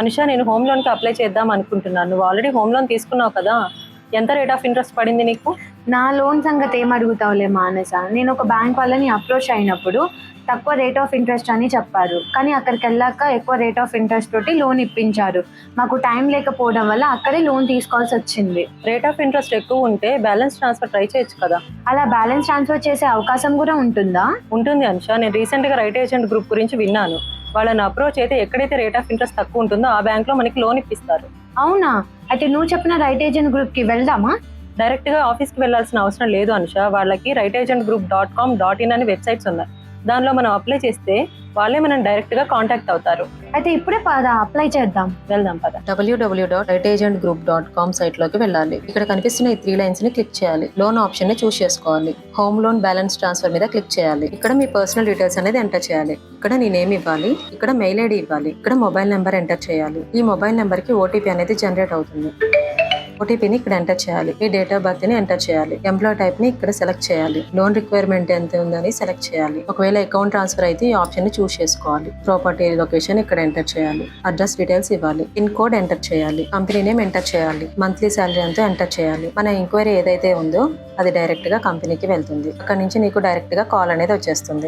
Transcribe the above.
అనుష, నేను హోమ్ లోన్కి అప్లై చేద్దాం అనుకుంటున్నాను. నువ్వు ఆల్రెడీ హోమ్ లోన్ తీసుకున్నావు కదా, ఎంత రేట్ ఆఫ్ ఇంట్రెస్ట్ పడింది నీకు? నా లోన్ సంగతి ఏం అడుగుతావులే మానస. నేను ఒక బ్యాంక్ వాళ్ళని అప్రోచ్ అయినప్పుడు తక్కువ రేట్ ఆఫ్ ఇంట్రెస్ట్ అని చెప్పారు, కానీ అక్కడికి వెళ్ళాక ఎక్కువ రేట్ ఆఫ్ ఇంట్రెస్ట్ తోటి లోన్ ఇప్పించారు. మాకు టైం లేకపోవడం వల్ల అక్కడే లోన్ తీసుకోవాల్సి వచ్చింది. రేట్ ఆఫ్ ఇంట్రెస్ట్ ఎక్కువ ఉంటే బ్యాలెన్స్ ట్రాన్స్ఫర్ ట్రై చేయొచ్చు కదా. అలా బ్యాలెన్స్ ట్రాన్స్ఫర్ చేసే అవకాశం కూడా ఉంటుందా? ఉంటుంది అనుష, నేను రీసెంట్గా రైట్ ఏజెంట్ గ్రూప్ గురించి విన్నాను. వాళ్ళని అప్రోచ్ అయితే ఎక్కడైతే రేట్ ఆఫ్ ఇంట్రెస్ట్ తక్కువ ఉంటుందో ఆ బ్యాంక్లో మనకి లోన్ ఇప్పిస్తారు. అవునా? అయితే నువ్వు చెప్పిన రైట్ ఏజెంట్ గ్రూప్కి వెళ్దామా? డైరెక్ట్గా ఆఫీస్కి వెళ్ళాల్సిన అవసరం లేదు అనుష. వాళ్ళకి rightagentgroup.com.in అని వెబ్సైట్స్ ఉన్నాయి. దానిలో మనం అప్లై చేస్తే వాళ్ళే మనం డైరెక్ట్గా కాంటాక్ట్ అవుతారు. అయితే ఇప్పుడే పద అప్లై చేద్దాం. వెళ్దాం పద. www.rightagentgroup.com సైట్లోకి వెళ్ళాలి. ఇక్కడ కనిపిస్తున్న ఈ 3 లైన్స్ ని క్లిక్ చేయాలి. లోన్ ఆప్షన్ ని చూస్ చేసుకోవాలి. హోమ్ లోన్ బ్యాలెన్స్ ట్రాన్స్ఫర్ మీద క్లిక్ చేయాలి. ఇక్కడ మీ పర్సనల్ డీటెయిల్స్ అనేది ఎంటర్ చేయాలి. ఇక్కడ నీ నేమ్ ఇవ్వాలి, ఇక్కడ మెయిల్ ఐడి ఇవ్వాలి, ఇక్కడ మొబైల్ నెంబర్ ఎంటర్ చేయాలి. ఈ మొబైల్ నెంబర్ కి ఓటీపీ అనేది జనరేట్ అవుతుంది. ఓటీపీని ఇక్కడ ఎంటర్ చేయాలి. ఈ డేట్ ఆఫ్ బర్త్ ని ఎంటర్ చేయాలి. ఎంప్లాయ్ టైప్ ని ఇక్కడ సెలెక్ట్ చేయాలి. లోన్ రిక్వైర్మెంట్ ఎంత ఉందని సెలెక్ట్ చేయాలి. ఒకవేళ అకౌంట్ ట్రాన్స్ఫర్ అయితే ఈ ఆప్షన్ ని చూస్ చేసుకోవాలి. ప్రాపర్టీ లొకేషన్ ఇక్కడ ఎంటర్ చేయాలి. అడ్రస్ డీటెయిల్స్ ఇవ్వాలి. పిన్ కోడ్ ఎంటర్ చేయాలి. కంపెనీ నేమ్ ఎంటర్ చేయాలి. మంత్లీ శాలరీ ఎంతో ఎంటర్ చేయాలి. మన ఎంక్వైరీ ఏదైతే ఉందో అది డైరెక్ట్ గా కంపెనీకి వెళ్తుంది. అక్కడ నుంచి నీకు డైరెక్ట్ గా కాల్ అనేది వచ్చేస్తుంది.